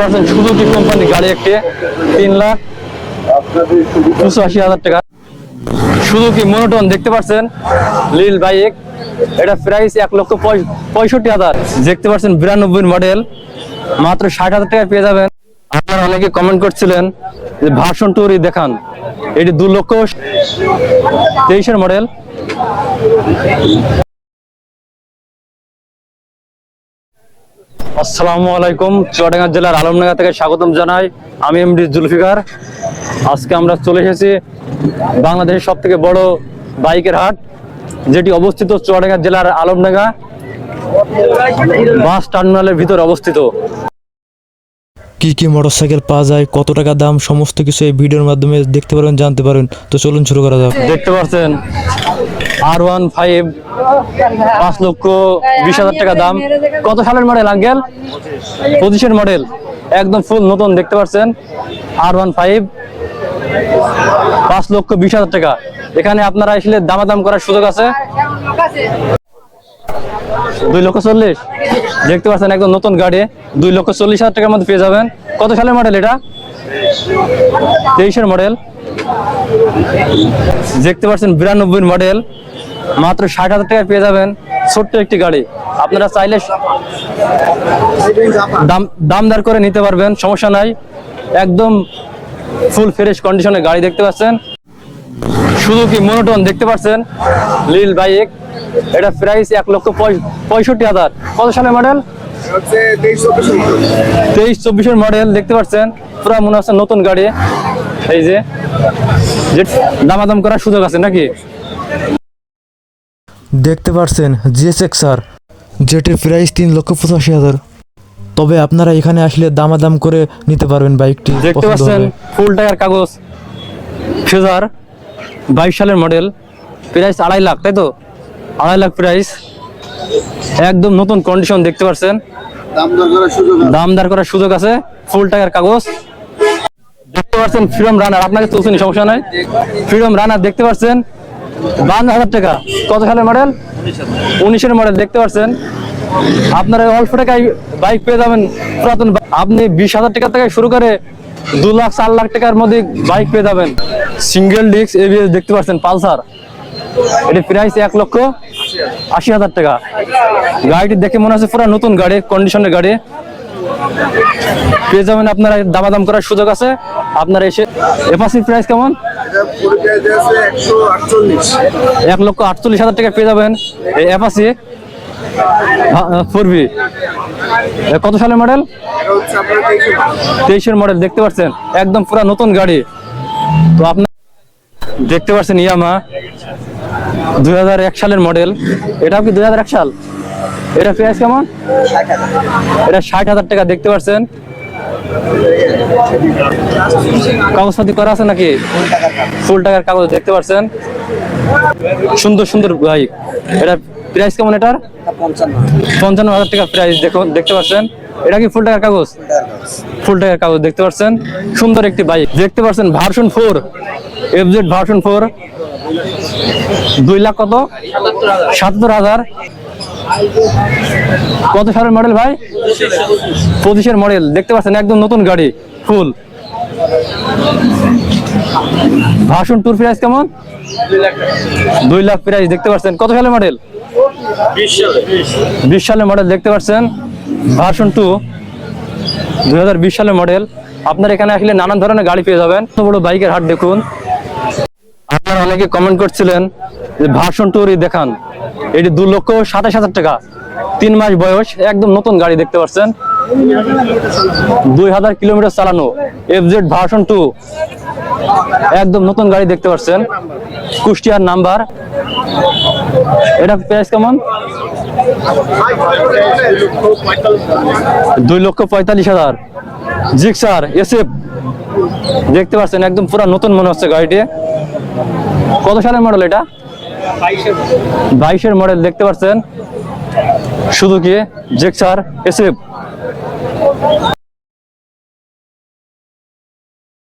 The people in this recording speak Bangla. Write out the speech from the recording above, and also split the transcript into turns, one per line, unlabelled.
সুজুকি কোম্পানি গাড়ি একটি 3,85,000 টাকা। সুজুকি মনোটন দেখতে পাচ্ছেন লিল বাইক, এটা প্রাইস 1,65,000। দেখতে পাচ্ছেন 92 মডেল, মাত্র 60,000 টাকায় পেয়ে যাবেন। আপনারা অনেকে কমেন্ট করছিলেন যে ভার্সন 2 দেখান, এটি 2,23,000 মডেল। আসসালামু আলাইকুম, চুয়াডাঙ্গা জেলার আলমডাঙ্গা থেকে স্বাগতম জানাই। আমি এমডি জুলফিকার। আজকে আমরা চলে এসেছি বাংলাদেশের সব থেকে বড় বাইকের হাট, যেটি অবস্থিত চুয়াডাঙ্গা জেলার আলমডাঙ্গা বাস টার্মিনালের ভিতরে অবস্থিত।
কি কি মোটরসাইকেল পাওয়া যায়, কত টাকা দাম, সমস্ত কিছু এই ভিডিওর মাধ্যমে দেখতে পারবেন, জানতে পারেন। তো চলুন শুরু করা যাক।
দেখতে পাচ্ছেন R15 5,20,000 টাকা দাম। কত সালের মডেল আঙ্কেল? 25-এর মডেল, একদম ফুল নতুন। দেখতে পাচ্ছেন R15 5,20,000 টাকা। এখানে আপনারা আসলে দামাদাম করার সুযোগ আছে। 2,40,000 দেখতে পাচ্ছেন, একদম নতুন গাড়ি, 2,40,000 টাকার মধ্যে পেয়ে যাবেন। কত সালের মডেল এটা? 23-এর মডেল। দেখতে পাচ্ছেন 92 মডেল, মাত্র 60,000 টাকায় পেয়ে যাবেন। ছোট্ট একটি গাড়ি, আপনারা চাইলে দামদার করে নিতে পারবেন, সমস্যা নাই। একদম ফুল ফ্রেশ কন্ডিশনের গাড়ি দেখতে পাচ্ছেন। সুজুকি মনোটন দেখতে পাচ্ছেন লিল বাইক, এটা প্রাইস 1,65,000। কত সালের মডেল? 23-24-এর মডেল। দেখতে পাচ্ছেন পুরো মনে হচ্ছে নতুন গাড়ি। এই যে দামাদাম করার সুযোগ আছে নাকি?
দেখতে পাচ্ছেন GSX-R, যেটির প্রাইস 3,85,000। তবে আপনারা এখানে আসলে দামাদাম করে নিতে পারবেন বাইকটি।
দেখতে পাচ্ছেন ফুল টায়ার কাগজ, ফেজার, 22 সালের মডেল, প্রাইস 2.5 লাখ, তাই তো? 2.5 লাখ প্রাইস, একদম নতুন কন্ডিশন। দেখতে পাচ্ছেন দামদার করার সুযোগ আছে, ফুল টায়ার কাগজ। দেখতে পাচ্ছেন ফ্রিডম রানার, আপনাকে চলছেন সমস্যা নাই। ফ্রিডম রানার দেখতে পাচ্ছেন 52,000 টাকা। কত সালের মডেল? 19-এর মডেল। দেখতে পাচ্ছেন আপনারা অল্প টাকায় বাইক পেয়ে যাবেন পুরাতন। আপনি 20,000 টাকা থেকে শুরু করে 2 লাখ 4 লাখ টাকার মধ্যে বাইক পেয়ে যাবেন। সিঙ্গেল ডিস্ক ABS দেখতে পাচ্ছেন পালসার, এটি প্রাইস 1,80,000 টাকা। গাড়িটি দেখে মনে হচ্ছে পুরো নতুন গাড়ি, কন্ডিশনের গাড়ি পেয়ে যাবেন। আপনারা দামাদাম করার সুযোগ আছে। আপনারা এসে এপাসির প্রাইস কেমন? 1,48,000 টাকা পেয়ে যাবেন এই অ্যাপাসি 4V। কত সালের মডেল? 23-এর মডেল। দেখতে পাচ্ছেন একদম পুরো নতুন গাড়ি। তো আপনার দেখতে পাচ্ছেন ইয়ামা 2001 সালের মডেল, এটাও কি 2001 সাল? এটা প্রাইস কেমন? এটা 60,000 টাকা। দেখতে পাচ্ছেন কাগজপাতি করা আছে নাকি? ফুল টাকার কাগজ। দেখতে পাচ্ছেন সুন্দর সুন্দর বাইক। এটা প্রাইস কেমন? এটার 55,000 টাকা প্রাইস। দেখুন, দেখতে পাচ্ছেন এটা কি ফুল টাকার কাগজ? ফুল টাকার কাগজ। দেখতে পাচ্ছেন সুন্দর একটি বাইক। দেখতে পাচ্ছেন ভার্সন 4 FZ ভার্সন 4, 2 লাখ কত? 77,000। কত সালের মডেল ভাই? 25-এর মডেল। দেখতে পাচ্ছেন একদম নতুন গাড়ি, ফুল ভার্সন 2। প্রাইস কেমন? 2 লাখ প্রাইস। দেখতে পাচ্ছেন কত সালের মডেল? 20 সালের মডেল। দেখতে পাচ্ছেন ভার্সন 2 2020 সালের মডেল। আপনার এখানে আসলে নানান ধরনের গাড়ি পেয়ে যাবেন। বড় বাইকের হাট দেখুন। আপনারা অনেকে কমেন্ট করছিলেন যে ভার্সন 2 দেখান, এটি 2,27,000 টাকা, 3 মাস বয়স, একদম নতুন গাড়ি। দেখতে পাচ্ছেন 2000 কিলোমিটার চালানো FZ ভার্সন 2, একদম নতুন গাড়ি। দেখতে পাচ্ছেন কুষ্টিয়ার নাম্বার। এটা প্রাইস কেমন? 2,45,000। জিক্সার SF দেখতে পাচ্ছেন একদম পুরো নতুন মনে হচ্ছে গাড়িটি। কত সালের মডেল এটা? 22-এর মডেল। দেখতে পাচ্ছেন সুজুকি জিক্সার SF।